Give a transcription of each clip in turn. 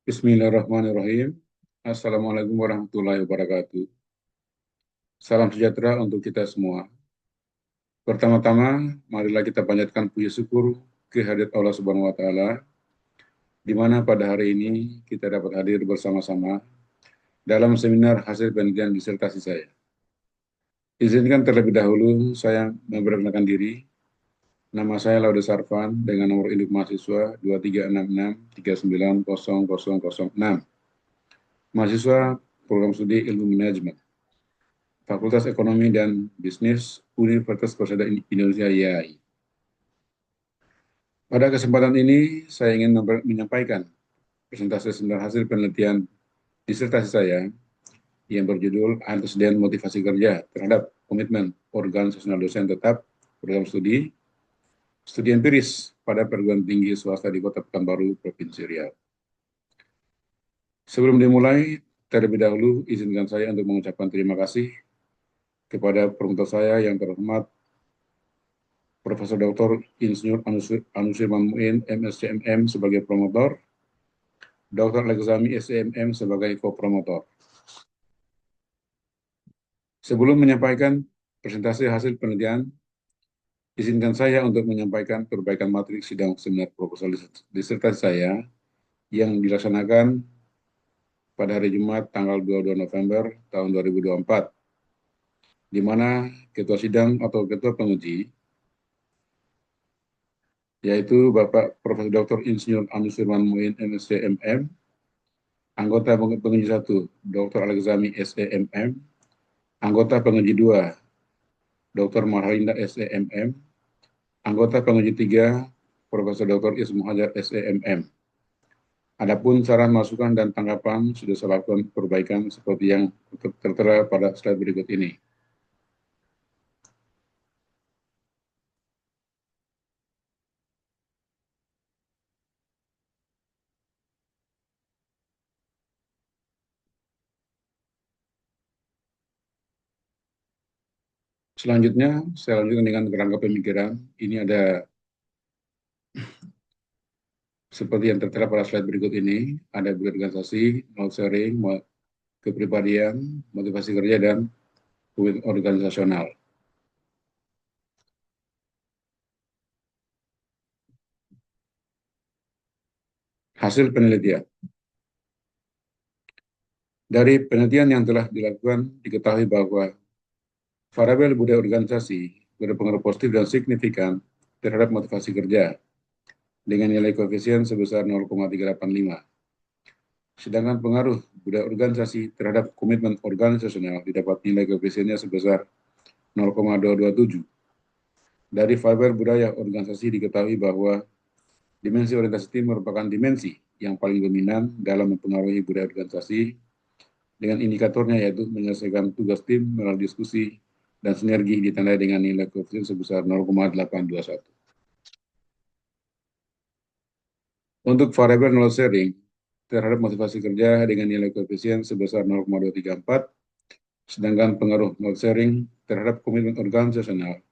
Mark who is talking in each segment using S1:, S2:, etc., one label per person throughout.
S1: Bismillahirrahmanirrahim. Assalamualaikum warahmatullahi wabarakatuh. Salam sejahtera untuk kita semua. Pertama-tama, marilah kita panjatkan puji syukur kehadirat Allah Subhanahu wa Ta'ala, di mana pada hari ini kita dapat hadir bersama-sama dalam seminar hasil penelitian disertasi saya. Izinkan terlebih dahulu saya memperkenalkan diri. Nama saya Laude Sarvan dengan nomor induk mahasiswa 2366390006. Mahasiswa program studi ilmu manajemen, Fakultas Ekonomi dan Bisnis Universitas Persada Indonesia YAI. Pada kesempatan ini, saya ingin menyampaikan presentasi hasil penelitian disertasi saya yang berjudul Antecedent Motivasi Kerja terhadap Komitmen Organisasional Dosen Tetap Program Studi Empiris pada perguruan tinggi swasta di Kota Pekanbaru, Provinsi Riau. Sebelum dimulai, terlebih dahulu izinkan saya untuk mengucapkan terima kasih kepada promotor saya yang terhormat Profesor Dr. Insinyur Anusirman Muin, MSCMM sebagai promotor, Dr. Alexami SCMM sebagai co-promotor. Sebelum menyampaikan presentasi hasil penelitian, izinkan saya untuk menyampaikan perbaikan materi sidang seminar proposal disertasi saya yang dilaksanakan pada hari Jumat tanggal 22 November tahun 2024, di mana ketua sidang atau ketua penguji yaitu Bapak Profesor Dr. Insinyur Anusirman Muin, MSCMM, anggota penguji 1, Dr. Alexami SEMM, anggota penguji 2, Dr. Marhalinda SEMM, anggota penguji 3, Profesor Dr. Ismu Hajar SEMM. Adapun saran masukan dan tanggapan sudah saya lakukan perbaikan seperti yang tertera pada slide berikut ini. Selanjutnya, saya lanjutkan dengan kerangka pemikiran. Ini ada seperti yang tertera pada slide berikut ini, ada organisasi, knowledge sharing, kepribadian, motivasi kerja, dan organisasional. Hasil penelitian. Dari penelitian yang telah dilakukan, diketahui bahwa variabel budaya organisasi berpengaruh positif dan signifikan terhadap motivasi kerja dengan nilai koefisien sebesar 0,385. Sedangkan pengaruh budaya organisasi terhadap komitmen organisasional didapat nilai koefisiennya sebesar 0,227. Dari variabel budaya organisasi diketahui bahwa dimensi orientasi tim merupakan dimensi yang paling dominan dalam mempengaruhi budaya organisasi dengan indikatornya yaitu menyelesaikan tugas tim melalui diskusi dan sinergi ditandai dengan nilai koefisien sebesar 0,821. Untuk variabel knowledge sharing terhadap motivasi kerja dengan nilai koefisien sebesar 0,234, sedangkan pengaruh knowledge sharing terhadap komitmen organisasional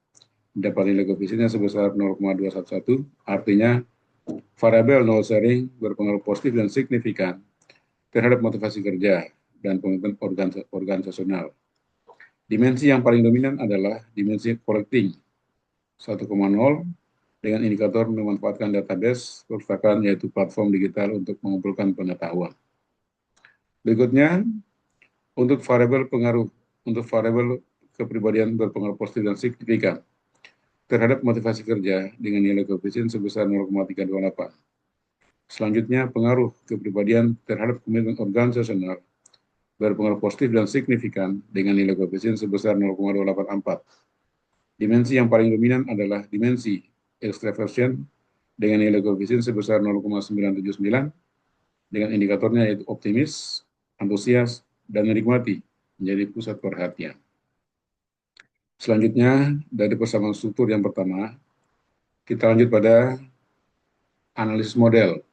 S1: dapat nilai koefisiennya sebesar 0,211, artinya variabel knowledge sharing berpengaruh positif dan signifikan terhadap motivasi kerja dan komitmen organisasional. Dimensi yang paling dominan adalah dimensi collecting 1,0 dengan indikator memanfaatkan database perpustakaan yaitu platform digital untuk mengumpulkan pengetahuan. Berikutnya, untuk variabel kepribadian berpengaruh positif dan signifikan terhadap motivasi kerja dengan nilai koefisien sebesar 0,328. Selanjutnya, pengaruh kepribadian terhadap komitmen organisasional berpengaruh positif dan signifikan dengan nilai koefisien sebesar 0,284. Dimensi yang paling dominan adalah dimensi extraversion dengan nilai koefisien sebesar 0,979 dengan indikatornya yaitu optimis, antusias, dan menikmati menjadi pusat perhatian. Selanjutnya, dari persamaan struktur yang pertama, kita lanjut pada analisis model.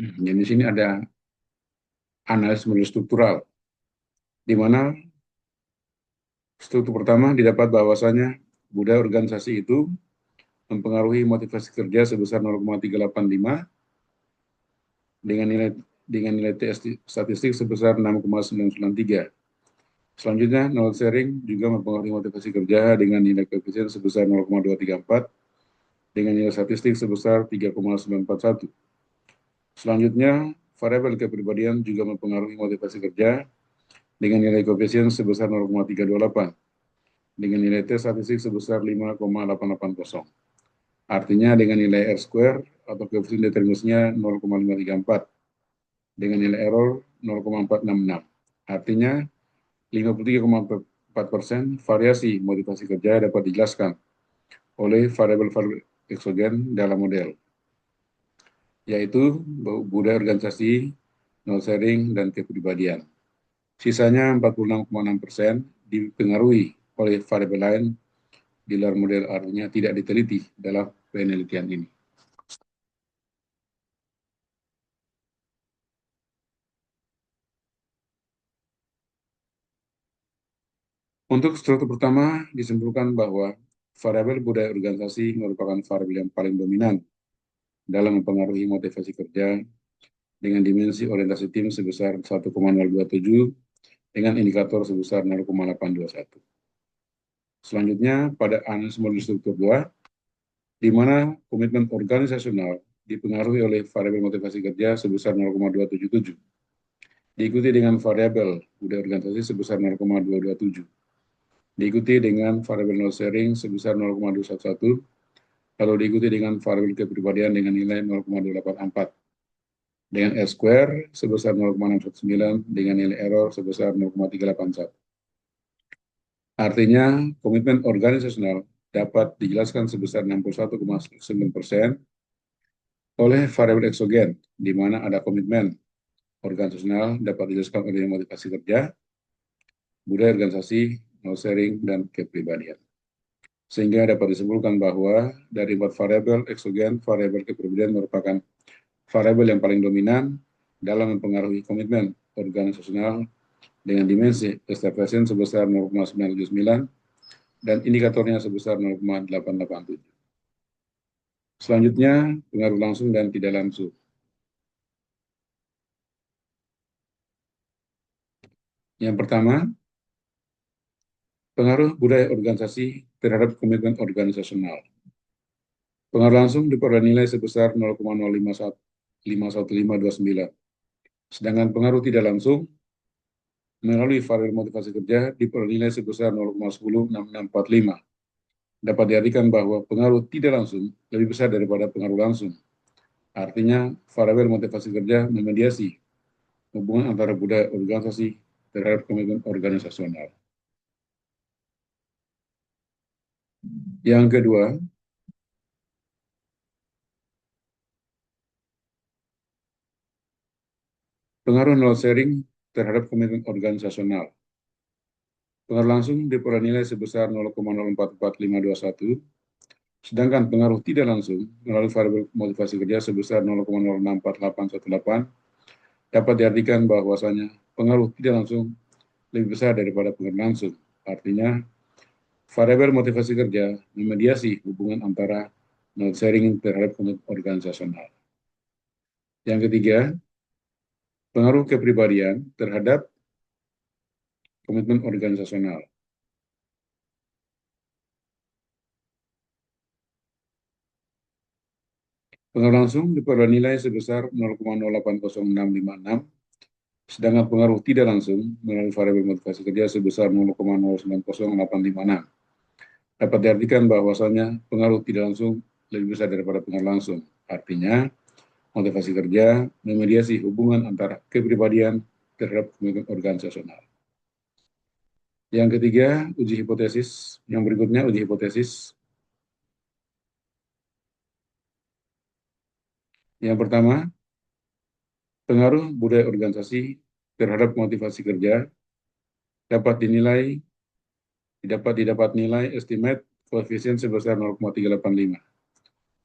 S1: Jadi di sini ada analisis model struktural, di mana Struktur pertama didapat bahwasanya budaya organisasi itu mempengaruhi motivasi kerja sebesar 0,385 dengan nilai T statistik sebesar 6,993. Selanjutnya, knowledge sharing juga mempengaruhi motivasi kerja dengan nilai koefisien sebesar 0,234 dengan nilai statistik sebesar 3,941. Selanjutnya, variabel kepribadian juga mempengaruhi motivasi kerja dengan nilai koefisien sebesar 0,328 dengan nilai T statistik sebesar 5,880. Artinya dengan nilai R square atau koefisien determinisnya 0,534 dengan nilai error 0,466. Artinya 53,4% variasi motivasi kerja dapat dijelaskan oleh variabel-variabel eksogen dalam model, yaitu budaya organisasi, knowledge sharing, dan kepribadian. Sisanya 46,6% dipengaruhi oleh variabel lain di luar model, artinya tidak diteliti dalam penelitian ini. Untuk struktur pertama, disimpulkan bahwa variabel budaya organisasi merupakan variabel yang paling dominan dalam mempengaruhi motivasi kerja dengan dimensi orientasi tim sebesar 1,027 dengan indikator sebesar 0,821. Selanjutnya, pada analisis model struktur 2, di mana komitmen organisasional dipengaruhi oleh variabel motivasi kerja sebesar 0,277, diikuti dengan variabel budaya organisasi sebesar 0,227, diikuti dengan variabel knowledge sharing sebesar 0,211, lalu diikuti dengan variabel kepribadian dengan nilai 0,284, dengan R square sebesar 0,619 dengan nilai error sebesar 0,381. Artinya, komitmen organisasional dapat dijelaskan sebesar 61,9% oleh variabel eksogen, di mana ada komitmen organisasional dapat dijelaskan oleh motivasi kerja, budaya organisasi, knowledge sharing, dan kepribadian. Sehingga dapat disimpulkan bahwa dari 4 variabel eksogen, variabel kepribadian merupakan variabel yang paling dominan dalam mempengaruhi komitmen organisasional dengan dimensi establishment sebesar 0,979 dan indikatornya sebesar 0,887. Selanjutnya, pengaruh langsung dan tidak langsung. Yang pertama, pengaruh budaya organisasi terhadap komitmen organisasional. Pengaruh langsung diperoleh nilai sebesar 0,051529. Sedangkan pengaruh tidak langsung melalui variabel motivasi kerja diperoleh nilai sebesar 0,106645. Dapat diartikan bahwa pengaruh tidak langsung lebih besar daripada pengaruh langsung. Artinya, variabel motivasi kerja memediasi hubungan antara budaya organisasi terhadap komitmen organisasional. Yang kedua, pengaruh knowledge sharing terhadap komitmen organisasional. Pengaruh langsung diperoleh nilai sebesar 0,044521, sedangkan pengaruh tidak langsung melalui variabel motivasi kerja sebesar 0,064818 dapat diartikan bahwasanya pengaruh tidak langsung lebih besar daripada pengaruh langsung. Artinya, variabel motivasi kerja memediasi hubungan antara knowledge sharing terhadap komitmen organisasional. Yang ketiga, pengaruh kepribadian terhadap komitmen organisasional. Pengaruh langsung diperoleh nilai sebesar 0,080656, sedangkan pengaruh tidak langsung melalui variabel motivasi kerja sebesar 0,090856. Dapat diartikan bahwasanya pengaruh tidak langsung lebih besar daripada pengaruh langsung. Artinya, motivasi kerja memediasi hubungan antara kepribadian terhadap komitmen organisasional. Yang ketiga, uji hipotesis. Yang berikutnya, uji hipotesis. Yang pertama, pengaruh budaya organisasi terhadap motivasi kerja dapat didapat nilai estimate koefisien sebesar 0,385.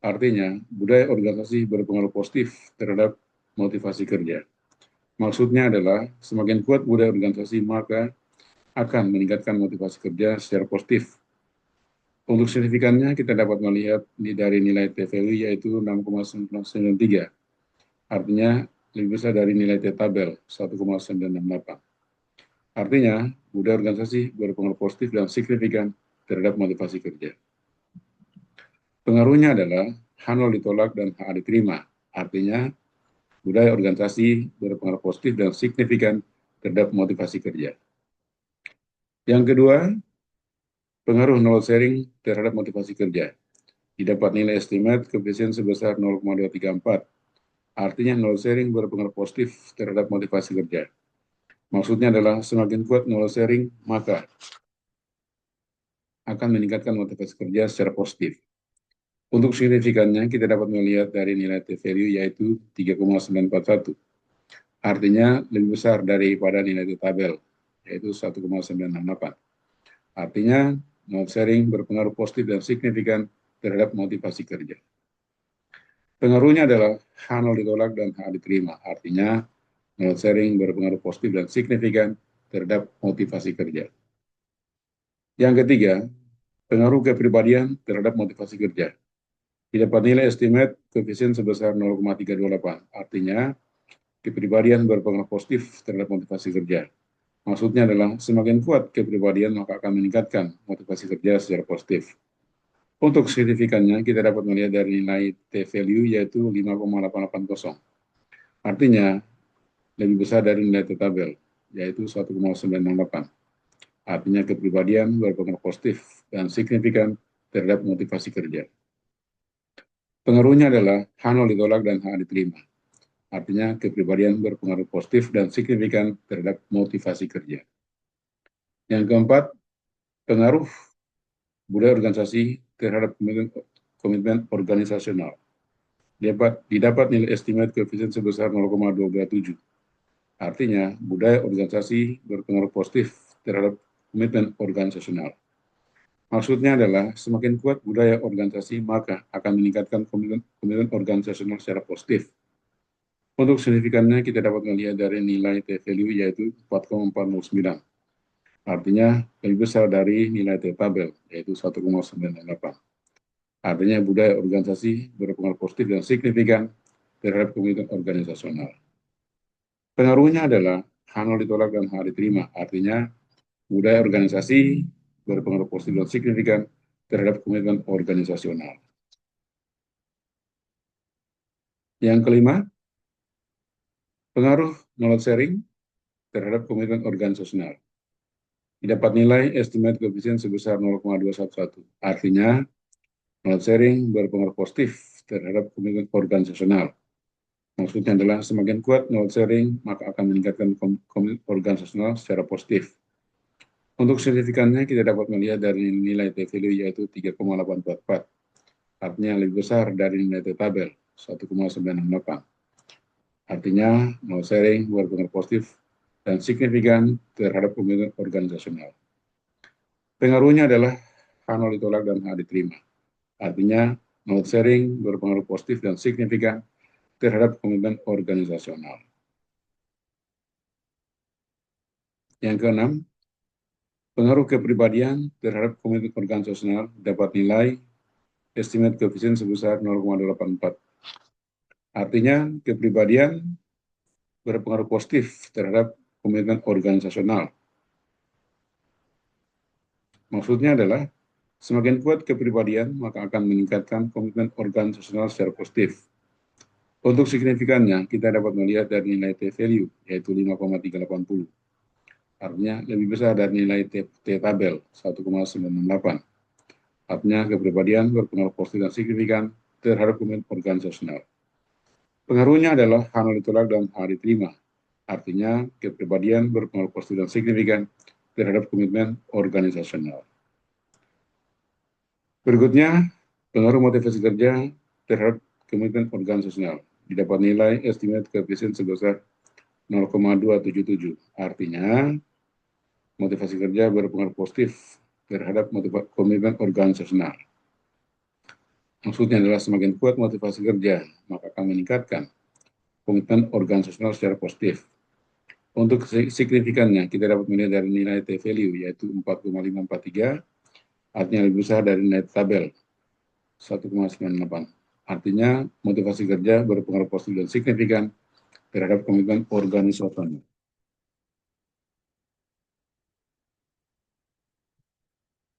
S1: Artinya, budaya organisasi berpengaruh positif terhadap motivasi kerja. Maksudnya adalah semakin kuat budaya organisasi, maka akan meningkatkan motivasi kerja secara positif. Untuk signifikannya kita dapat melihat dari nilai T-value yaitu 6,993. Artinya lebih besar dari nilai T-tabel 1,968. Artinya budaya organisasi berpengaruh positif dan signifikan terhadap motivasi kerja. Pengaruhnya adalah H0 ditolak dan HA diterima. Artinya budaya organisasi berpengaruh positif dan signifikan terhadap motivasi kerja. Yang kedua, pengaruh knowledge sharing terhadap motivasi kerja. Didapat nilai estimate koefisien sebesar 0,234. Artinya knowledge sharing berpengaruh positif terhadap motivasi kerja. Maksudnya adalah semakin kuat knowledge sharing, maka akan meningkatkan motivasi kerja secara positif. Untuk signifikannya, kita dapat melihat dari nilai T-value yaitu 3,941. Artinya lebih besar daripada nilai T-tabel, yaitu 1,968. Artinya, knowledge sharing berpengaruh positif dan signifikan terhadap motivasi kerja. Pengaruhnya adalah H0 ditolak dan H diterima. Artinya, knowledge sharing berpengaruh positif dan signifikan terhadap motivasi kerja. Yang ketiga, pengaruh kepribadian terhadap motivasi kerja. Didapat nilai estimate koefisien sebesar 0,328. Artinya, kepribadian berpengaruh positif terhadap motivasi kerja. Maksudnya adalah semakin kuat kepribadian maka akan meningkatkan motivasi kerja secara positif. Untuk signifikannya kita dapat melihat dari nilai T-value yaitu 5,880. Artinya lebih besar dari nilai T-tabel yaitu 1,968. Artinya kepribadian berpengaruh positif dan signifikan terhadap motivasi kerja. Pengaruhnya adalah H0 ditolak dan H diterima. Artinya kepribadian berpengaruh positif dan signifikan terhadap motivasi kerja. Yang keempat, pengaruh budaya organisasi terhadap komitmen organisasional. Didapat nilai estimate koefisien sebesar 0,227. Artinya, budaya organisasi berpengaruh positif terhadap komitmen organisasional. Maksudnya adalah semakin kuat budaya organisasi, maka akan meningkatkan komitmen organisasional secara positif. Untuk signifikannya, kita dapat melihat dari nilai T-value yaitu 4,409. Artinya, lebih besar dari nilai T-tabel, yaitu 1,98. Artinya, budaya organisasi berpengaruh positif dan signifikan terhadap komitmen organisasional. Pengaruhnya adalah H0 ditolak dan H diterima. Artinya, budaya organisasi berpengaruh positif dan signifikan terhadap komitmen organisasional. Yang kelima, pengaruh knowledge sharing terhadap komitmen organisasional. Didapat nilai estimate koefisien sebesar 0,211. Artinya, knowledge sharing berpengaruh positif terhadap komitmen organisasional. Maksudnya adalah semakin kuat knowledge sharing, maka akan meningkatkan komitmen organisasional secara positif. Untuk signifikannya, kita dapat melihat dari nilai T-value yaitu 3,844. Artinya lebih besar dari nilai T-tabel 1,968. Artinya, knowledge sharing berpengaruh positif dan signifikan terhadap komitmen organisasional. Pengaruhnya adalah H0 ditolak dan H diterima. Artinya, knowledge sharing berpengaruh positif dan signifikan terhadap komitmen organisasional. Yang keenam, pengaruh kepribadian terhadap komitmen organisasional dapat nilai estimate koefisien sebesar 0,284. Artinya, kepribadian berpengaruh positif terhadap komitmen organisasional. Maksudnya adalah semakin kuat kepribadian, maka akan meningkatkan komitmen organisasional secara positif. Untuk signifikannya, kita dapat melihat dari nilai T-value, yaitu 5,380. Artinya lebih besar dari nilai T-tabel, 1,968. Artinya kepribadian berpengaruh positif dan signifikan terhadap komitmen organisasional. Pengaruhnya adalah H0 ditolak dan H diterima. Artinya kepribadian berpengaruh positif dan signifikan terhadap komitmen organisasional. Berikutnya, pengaruh motivasi kerja terhadap komitmen organisasional. Didapat nilai estimate koefisien sebesar 0,277. Artinya, motivasi kerja berpengaruh positif terhadap komitmen organisasional. Maksudnya adalah semakin kuat motivasi kerja, maka akan meningkatkan komitmen organisasional secara positif. Untuk signifikannya, kita dapat menilai dari nilai T-value, yaitu 4,543, artinya lebih besar dari nilai tabel 1,98. Artinya, motivasi kerja berpengaruh positif dan signifikan terhadap komitmen organisasional.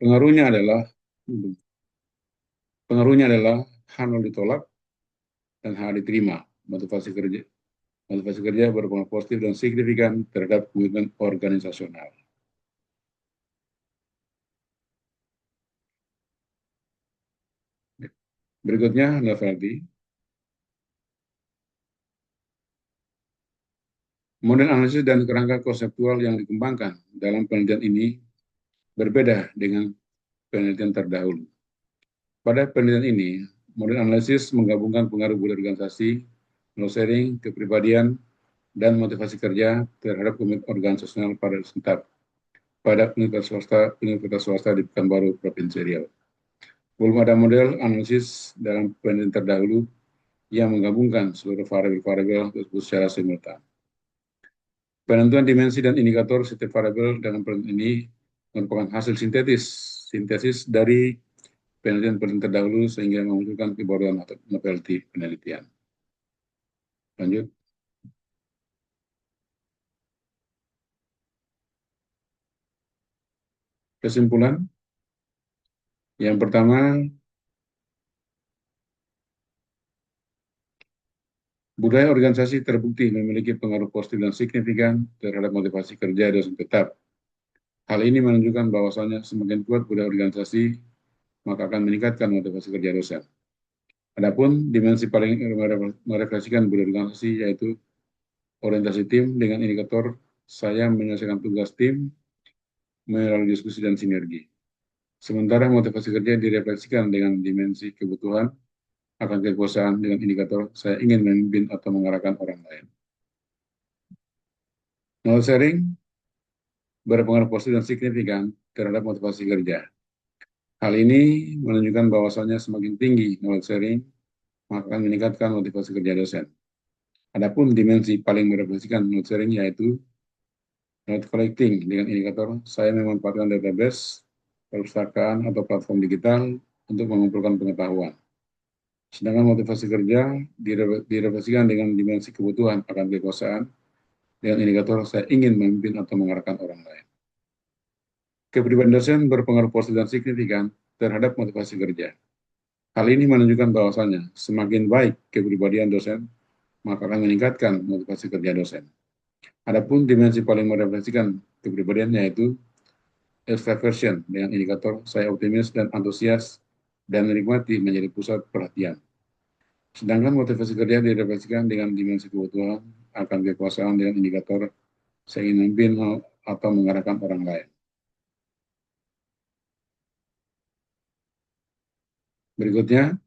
S1: Pengaruhnya adalah H0 ditolak dan H diterima. Motivasi kerja berpengaruh positif dan signifikan terhadap komitmen organisasional. Berikutnya, novelty. Model analisis dan kerangka konseptual yang dikembangkan dalam penelitian ini berbeda dengan penelitian terdahulu. Pada penelitian ini, model analisis menggabungkan pengaruh budaya organisasi, knowledge sharing, kepribadian, dan motivasi kerja terhadap komitmen organisasional pada universitas swasta di Pekanbaru, Provinsi Riau. Belum ada model analisis dalam penelitian terdahulu yang menggabungkan seluruh variabel-variabel tersebut secara simultan. Penentuan dimensi dan indikator setiap variabel dalam penelitian ini merupakan hasil sintesis dari penelitian terdahulu sehingga memunculkan kebaruan atau novelty penelitian. Lanjut. Kesimpulan. Yang pertama, budaya organisasi terbukti memiliki pengaruh positif dan signifikan terhadap motivasi kerja dosen tetap. Hal ini menunjukkan bahwasannya semakin kuat budaya organisasi, maka akan meningkatkan motivasi kerja dosen. Adapun dimensi paling merefleksikan budaya organisasi yaitu orientasi tim dengan indikator saya menyelesaikan tugas tim melalui diskusi dan sinergi. Sementara motivasi kerja direfleksikan dengan dimensi kebutuhan akan kekuasaan dengan indikator saya ingin memimpin atau mengarahkan orang lain. Knowledge sharing berpengaruh positif dan signifikan terhadap motivasi kerja. Hal ini menunjukkan bahwasannya semakin tinggi knowledge sharing, maka akan meningkatkan motivasi kerja dosen. Adapun dimensi paling merefleksikan knowledge sharing yaitu knowledge collecting dengan indikator saya memanfaatkan database, perpustakaan, atau platform digital untuk mengumpulkan pengetahuan. Sedangkan motivasi kerja direfleksikan dengan dimensi kebutuhan akan kekuasaan dengan indikator saya ingin memimpin atau mengarahkan orang lain. Kepribadian dosen berpengaruh positif dan signifikan terhadap motivasi kerja. Hal ini menunjukkan bahwasannya semakin baik kepribadian dosen, maka akan meningkatkan motivasi kerja dosen. Adapun dimensi paling merefleksikan kepribadian yaitu extraversion dengan indikator saya optimis dan antusias dan menikmati menjadi pusat perhatian. Sedangkan motivasi kerja direfleksikan dengan dimensi kebutuhan akan kekuasaan dengan indikator saya ingin memimpin atau mengarahkan orang lain. Berikutnya,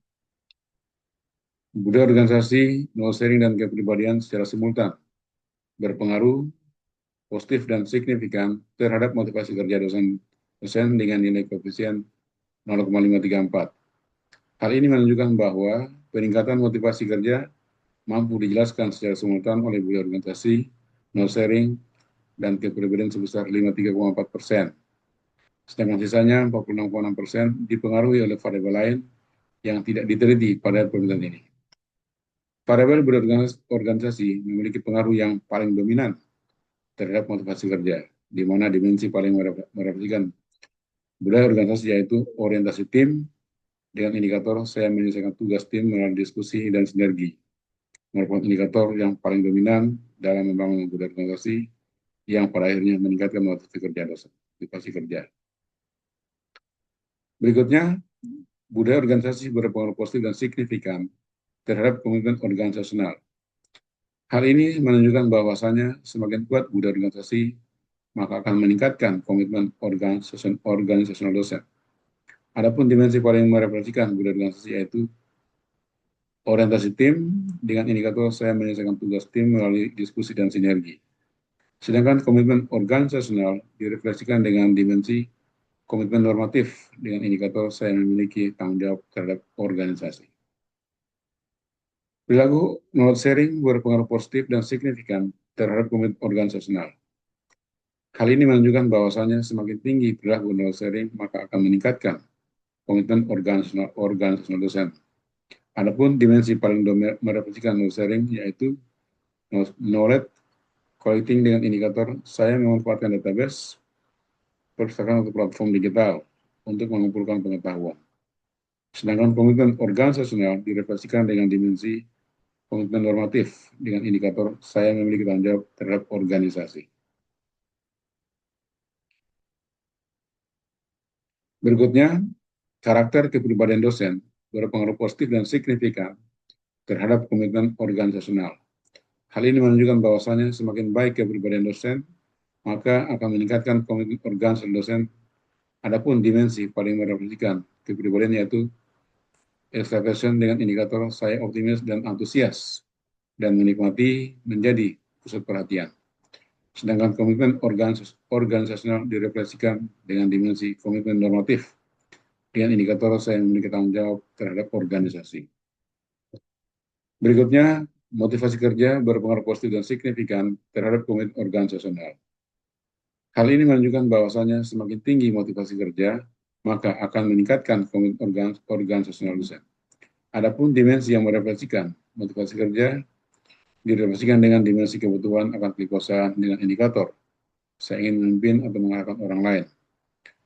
S1: budaya organisasi, knowledge sharing, dan kepribadian secara simultan berpengaruh positif dan signifikan terhadap motivasi kerja dosen dengan nilai koefisien 0,534. Hal ini menunjukkan bahwa peningkatan motivasi kerja mampu dijelaskan secara simultan oleh budaya organisasi, knowledge sharing, dan kepribadian sebesar 53,4%. Sedangkan sisanya 46,6% dipengaruhi oleh variabel lain yang tidak diteliti pada penelitian ini. Variabel berorganisasi memiliki pengaruh yang paling dominan terhadap motivasi kerja, di mana dimensi paling merefleksikan budaya organisasi yaitu orientasi tim dengan indikator saya menyelesaikan tugas tim melalui diskusi dan sinergi, merupakan indikator yang paling dominan dalam membangun budaya organisasi yang pada akhirnya meningkatkan motivasi kerja. Berikutnya, budaya organisasi berpengaruh positif dan signifikan terhadap komitmen organisasional. Hal ini menunjukkan bahwasannya semakin kuat budaya organisasi, maka akan meningkatkan komitmen organisasional dosen. Adapun dimensi paling merefleksikan budaya organisasi yaitu orientasi tim dengan indikator saya menyelesaikan tugas tim melalui diskusi dan sinergi. Sedangkan komitmen organisasional direfleksikan dengan dimensi komitmen normatif dengan indikator saya memiliki tanggung jawab terhadap organisasi. Perilaku knowledge sharing berpengaruh positif dan signifikan terhadap komitmen organisasional. Hal ini menunjukkan bahwasanya semakin tinggi perilaku knowledge sharing, maka akan meningkatkan komitmen organisasional dosen. Adapun dimensi paling merefleksikan knowledge sharing yaitu knowledge collecting dengan indikator saya memanfaatkan database perpustakaan atau platform digital untuk mengumpulkan pengetahuan. Sedangkan komitmen organisasional direfleksikan dengan dimensi komitmen normatif dengan indikator saya memiliki tanggung jawab terhadap organisasi. Berikutnya, karakter kepribadian dosen berpengaruh positif dan signifikan terhadap komitmen organisasional. Hal ini menunjukkan bahwasannya semakin baik kepribadian dosen, maka akan meningkatkan komitmen organisasi dosen. Adapun dimensi paling merefleksikan kepribadian yaitu extraversion dengan indikator saya optimis dan antusias dan menikmati menjadi pusat perhatian. Sedangkan komitmen organisasional direfleksikan dengan dimensi komitmen normatif dengan indikator saya memiliki tanggung jawab terhadap organisasi. Berikutnya, motivasi kerja berpengaruh positif dan signifikan terhadap komitmen organisasional. Hal ini menunjukkan bahwasanya semakin tinggi motivasi kerja, maka akan meningkatkan komitmen organisasional dosen. Adapun dimensi yang merefleksikan motivasi kerja direfleksikan dengan dimensi kebutuhan akan keikutsertaan dengan indikator saya ingin memimpin atau mengarahkan orang lain.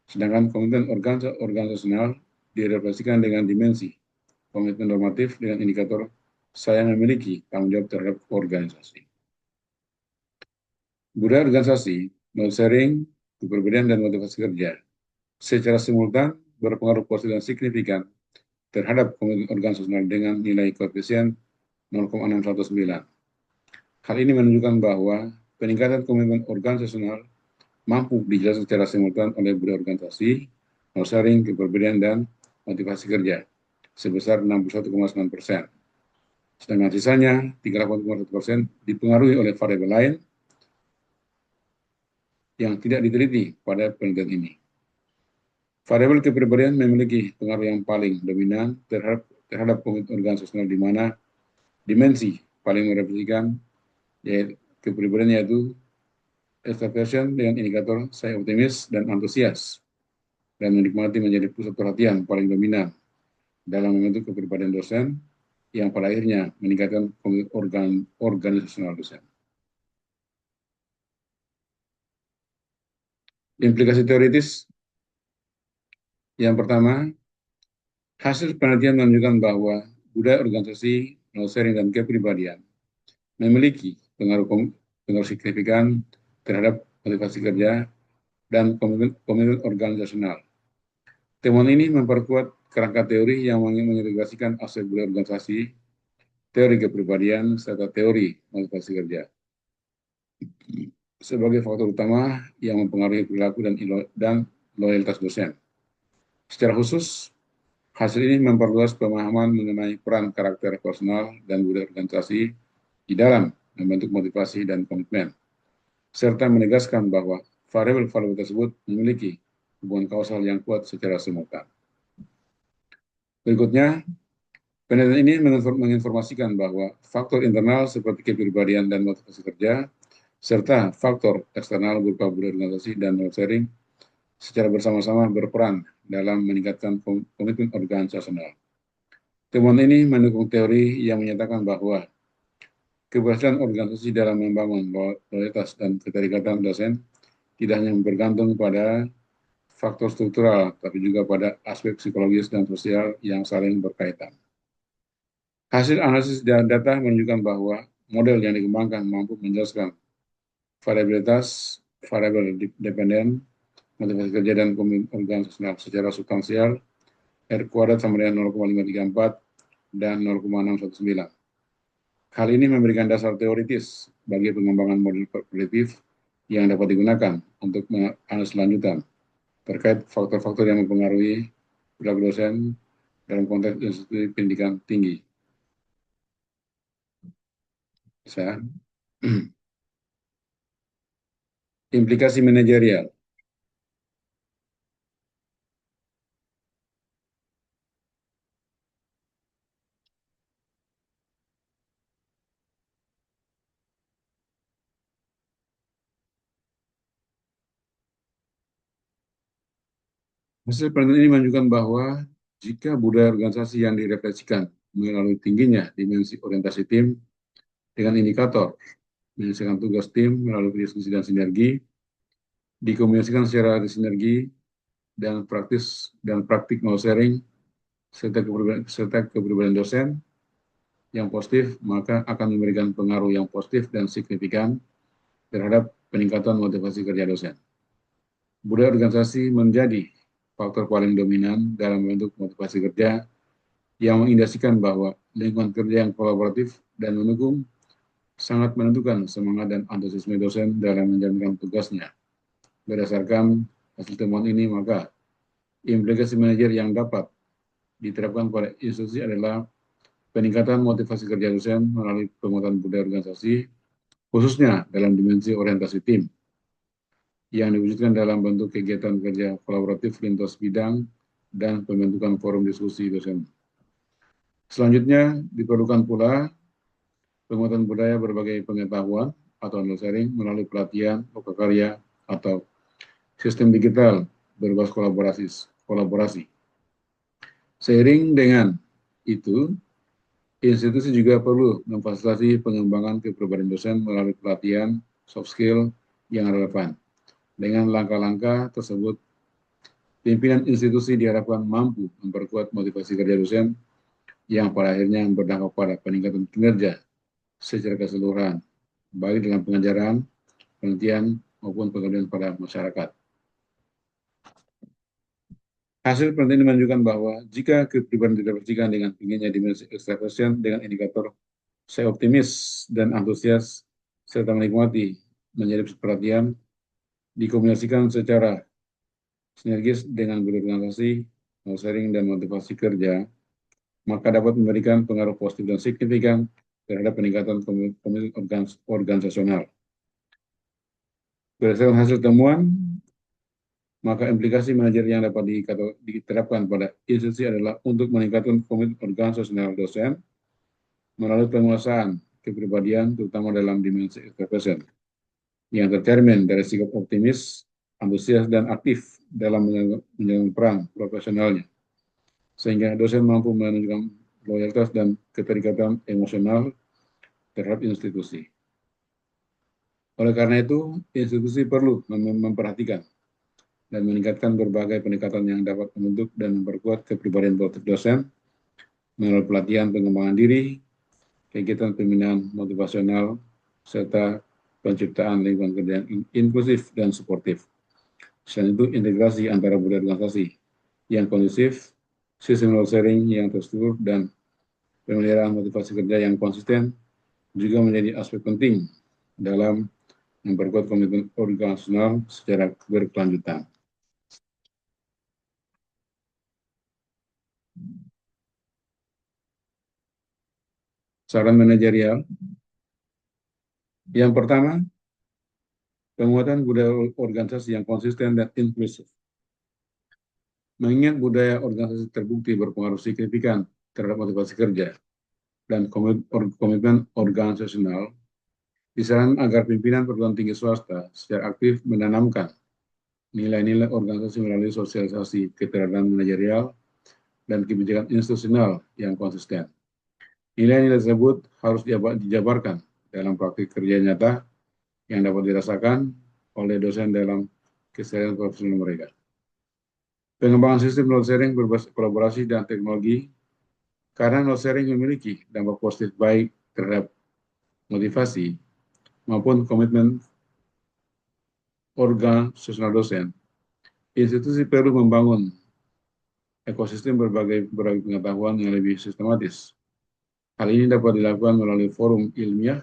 S1: Sedangkan komitmen organisasional direfleksikan dengan dimensi komitmen normatif dengan indikator saya memiliki tanggung jawab terhadap organisasi. Budaya organisasi, knowledge sharing, kepribadian, dan motivasi kerja secara simultan berpengaruh positif dan signifikan terhadap komitmen organisasional dengan nilai koefisien 0,619. Hal ini menunjukkan bahwa peningkatan komitmen organisasional mampu dijelaskan secara simultan oleh budaya organisasi, knowledge sharing, kepribadian, dan motivasi kerja sebesar 61,9%. Sedangkan sisanya 38,1% dipengaruhi oleh variabel lain yang tidak diteliti pada penelitian ini. Variabel kepribadian memiliki pengaruh yang paling dominan terhadap komitmen organisasional di mana dimensi paling merefleksikan yaitu kepribadian yaitu extraversion dengan indikator saya optimis dan antusias dan menikmati menjadi pusat perhatian paling dominan dalam membentuk kepribadian dosen yang pada akhirnya meningkatkan komitmen organisasional dosen. Implikasi teoritis yang pertama, hasil penelitian menunjukkan bahwa budaya organisasi, knowledge sharing, dan kepribadian memiliki pengaruh signifikan terhadap motivasi kerja dan komitmen organisasional. Temuan ini memperkuat kerangka teori yang mengintegrasikan aspek budaya organisasi, teori kepribadian, serta teori motivasi kerja sebagai faktor utama yang mempengaruhi perilaku dan loyalitas dosen. Secara khusus, hasil ini memperluas pemahaman mengenai peran karakter personal dan budaya organisasi di dalam membentuk motivasi dan komitmen, serta menegaskan bahwa variabel-variabel tersebut memiliki hubungan kausal yang kuat secara simultan. Berikutnya, penelitian ini menginformasikan bahwa faktor internal seperti kepribadian dan motivasi kerja, serta faktor eksternal berupa budaya organisasi dan knowledge sharing secara bersama-sama berperan dalam meningkatkan komitmen organisasional. Temuan ini mendukung teori yang menyatakan bahwa keberhasilan organisasi dalam membangun loyalitas dan keterikatan dosen tidak hanya bergantung pada faktor struktural, tapi juga pada aspek psikologis dan sosial yang saling berkaitan. Hasil analisis dan data menunjukkan bahwa model yang dikembangkan mampu menjelaskan variabilitas, variabel dependen, motivasi kerja, dan komitmen organisasional secara substansial, R kuadrat sama dengan 0,534 dan 0,619. Hal ini memberikan dasar teoritis bagi pengembangan model prediktif yang dapat digunakan untuk menganalisis lanjutan terkait faktor-faktor yang mempengaruhi perilaku dosen dalam konteks institusi pendidikan tinggi. Implikasi manajerial. Hasil penelitian ini menunjukkan bahwa jika budaya organisasi yang direfleksikan melalui tingginya dimensi orientasi tim dengan indikator menyelesaikan tugas tim melalui diskusi dan sinergi, dikomunikasikan secara sinergi dan praktik knowledge sharing serta kepribadian dosen yang positif, maka akan memberikan pengaruh yang positif dan signifikan terhadap peningkatan motivasi kerja dosen. Budaya organisasi menjadi faktor paling dominan dalam bentuk motivasi kerja yang mengindikasikan bahwa lingkungan kerja yang kolaboratif dan mendukung sangat menentukan semangat dan antusiasme dosen dalam menjalankan tugasnya. Berdasarkan hasil temuan ini, maka implikasi manajer yang dapat diterapkan pada institusi adalah peningkatan motivasi kerja dosen melalui penguatan budaya organisasi, khususnya dalam dimensi orientasi tim, yang diwujudkan dalam bentuk kegiatan kerja kolaboratif lintas bidang dan pembentukan forum diskusi dosen. Selanjutnya, diperlukan pula penguatan budaya berbagai pengetahuan atau knowledge sharing melalui pelatihan, lokal karya, atau sistem digital berbasis kolaborasi. Seiring dengan itu, institusi juga perlu memfasilitasi pengembangan kepribadian dosen melalui pelatihan soft skill yang relevan. Dengan langkah-langkah tersebut, pimpinan institusi diharapkan mampu memperkuat motivasi kerja dosen yang pada akhirnya berdampak pada peningkatan kinerja secara keseluruhan, baik dalam pengajaran, penelitian, maupun pengabdian pada masyarakat. Hasil penelitian menunjukkan bahwa jika kepribadian direpresentasikan dengan tingginya dimensi extraversion dengan indikator saya optimis dan antusias serta menikmati menjadi perhatian, dikomunikasikan secara sinergis dengan berorganisasi, sharing, dan motivasi kerja, maka dapat memberikan pengaruh positif dan signifikan terhadap peningkatan komitmen organisasional. Berdasarkan hasil temuan, maka implikasi manajer yang dapat diterapkan pada institusi adalah untuk meningkatkan komitmen organisasional dosen melalui penguasaan kepribadian, terutama dalam dimensi extraversion, yang tercermin dari sikap optimis, antusias, dan aktif dalam menjalankan peran profesionalnya, sehingga dosen mampu menunjukkan loyalitas dan keterikatan emosional terhadap institusi. Oleh karena itu, institusi perlu memperhatikan dan meningkatkan berbagai pendekatan yang dapat membentuk dan memperkuat kepribadian produktif dosen melalui pelatihan pengembangan diri, kegiatan pembinaan motivasional, serta penciptaan lingkungan kerja yang inklusif dan suportif. Selain itu, integrasi antara budaya organisasi yang kondusif, sistem knowledge sharing yang terstruktur, dan pemeliharaan motivasi kerja yang konsisten juga menjadi aspek penting dalam memperkuat komitmen organisasional secara berkelanjutan. Saran manajerial. Yang pertama, penguatan budaya organisasi yang konsisten dan inklusif. Mengingat budaya organisasi terbukti berpengaruh signifikan terhadap motivasi kerja dan komitmen organisasional, disarankan agar pimpinan perguruan tinggi swasta secara aktif menanamkan nilai-nilai organisasi melalui sosialisasi keterampilan manajerial dan kebijakan institusional yang konsisten. Nilai-nilai tersebut harus dijabarkan dalam praktik kerja nyata yang dapat dirasakan oleh dosen dalam keseharian profesional mereka. Pengembangan sistem knowledge sharing berbasis kolaborasi dan teknologi, karena knowledge sharing memiliki dampak positif baik terhadap motivasi maupun komitmen organisasional dosen. Institusi perlu membangun ekosistem berbagai pengetahuan yang lebih sistematis. Hal ini dapat dilakukan melalui forum ilmiah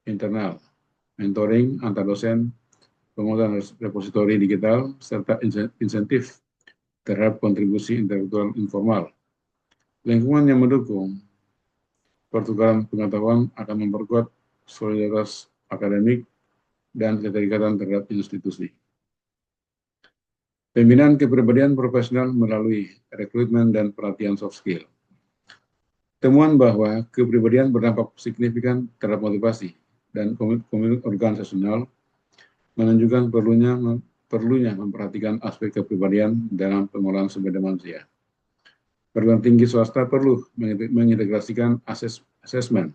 S1: internal, mentoring antar dosen, penguatan repositori digital, serta insentif terhadap kontribusi intelektual informal. Lingkungan yang mendukung pertukaran pengetahuan akan memperkuat solidaritas akademik dan keterikatan terhadap institusi. Pembinaan kepribadian profesional melalui rekrutmen dan pelatihan soft skill. Temuan bahwa kepribadian berdampak signifikan terhadap motivasi dan komitmen organisasional menunjukkan perlunya perlunya memperhatikan aspek kepribadian dalam pengolahan sumber daya manusia. Perguruan tinggi swasta perlu mengintegrasikan asesmen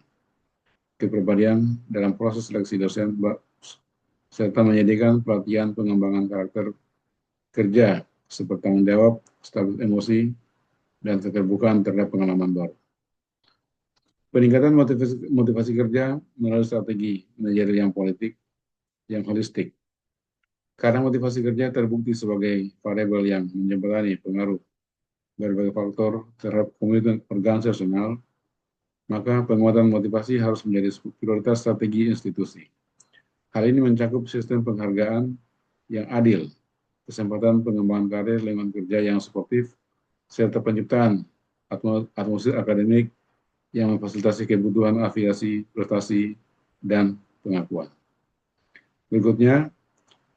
S1: kepribadian dalam proses seleksi dosen serta menyediakan pelatihan pengembangan karakter kerja seperti tanggung jawab, status emosi, dan keterbukaan terhadap pengalaman baru. Peningkatan motivasi kerja melalui strategi manajerial yang politik yang holistik. Karena motivasi kerja terbukti sebagai variabel yang menjembatani pengaruh berbagai faktor terhadap komitmen organisasional, maka penguatan motivasi harus menjadi prioritas strategi institusi. Hal ini mencakup sistem penghargaan yang adil, kesempatan pengembangan karir lingkungan kerja yang sportif, serta penciptaan atmosfer akademik yang memfasilitasi kebutuhan afiliasi, prestasi, dan pengakuan. Berikutnya,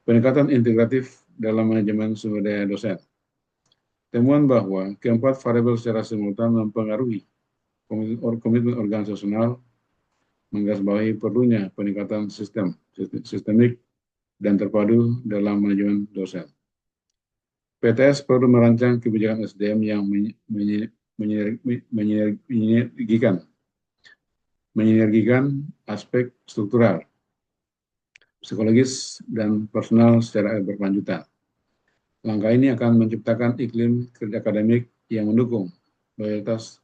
S1: peningkatan integratif dalam manajemen sumber daya dosen. Temuan bahwa keempat variabel secara simultan mempengaruhi komitmen organisasional, menggarisbawahi perlunya peningkatan sistemik dan terpadu dalam manajemen dosen. PTS perlu merancang kebijakan SDM yang menyinergikan aspek struktural, psikologis, dan personal secara berkelanjutan. Langkah ini akan menciptakan iklim kerja akademik yang mendukung loyalitas,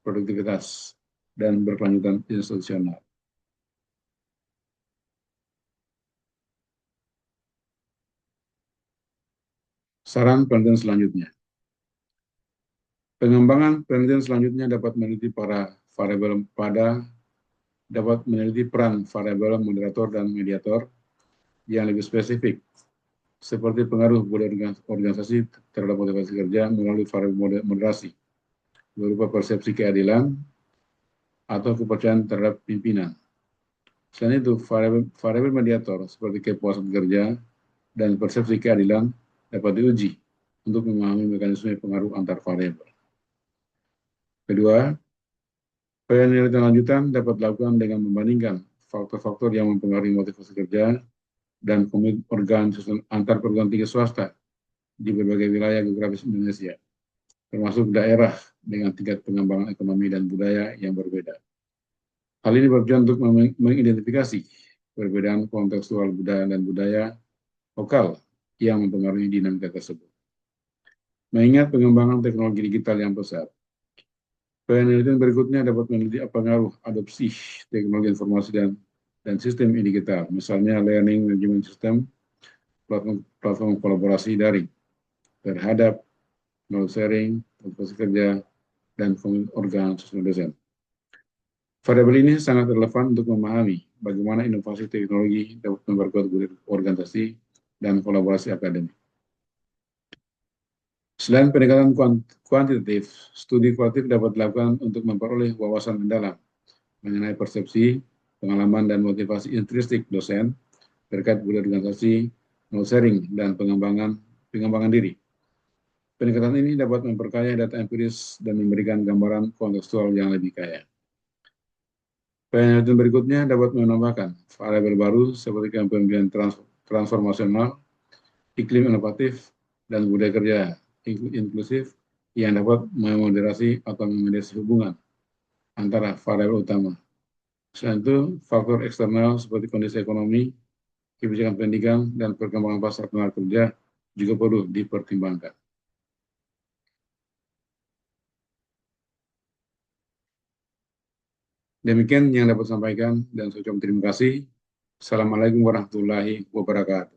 S1: produktivitas, dan berkelanjutan institusional. Saran penelitian selanjutnya. Pengembangan penelitian selanjutnya dapat meneliti peran variabel moderator dan mediator yang lebih spesifik, seperti pengaruh budaya organisasi terhadap motivasi kerja melalui variabel moderasi, berupa persepsi keadilan atau kepercayaan terhadap pimpinan. Selain itu, variabel mediator seperti kepuasan kerja dan persepsi keadilan dapat diuji untuk memahami mekanisme pengaruh antar variabel. Kedua, penelitian lanjutan dapat dilakukan dengan membandingkan faktor-faktor yang mempengaruhi motivasi kerja dan komitmen organisasi antar perguruan tinggi swasta di berbagai wilayah geografis Indonesia, termasuk daerah dengan tingkat pengembangan ekonomi dan budaya yang berbeda. Hal ini bertujuan untuk mengidentifikasi perbedaan kontekstual budaya dan budaya lokal yang mempengaruhi dinamika tersebut. Mengingat pengembangan teknologi digital yang pesat, penelitian berikutnya dapat meneliti pengaruh adopsi teknologi informasi dan sistem digital, misalnya learning management system, platform kolaborasi daring, terhadap knowledge sharing, motivasi kerja, dan organisasi dosen. Variabel ini sangat relevan untuk memahami bagaimana inovasi teknologi dapat memperkuat organisasi dan kolaborasi akademik. Selain peningkatan kuantitatif, studi kualitatif dapat dilakukan untuk memperoleh wawasan mendalam mengenai persepsi, pengalaman, dan motivasi intrinsik dosen terkait budaya organisasi, knowledge sharing, dan pengembangan diri. Peningkatan ini dapat memperkaya data empiris dan memberikan gambaran kontekstual yang lebih kaya. Penelitian berikutnya dapat menambahkan variabel baru seperti kepemimpinan transformasional, iklim inovatif, dan budaya kerja inklusif yang dapat memoderasi atau memediasi hubungan antara variabel utama. Selain itu, faktor eksternal seperti kondisi ekonomi, kebijakan pendidikan, dan perkembangan pasar tenaga kerja juga perlu dipertimbangkan. Demikian yang dapat sampaikan dan saya ucapkan terima kasih. Assalamualaikum warahmatullahi wabarakatuh.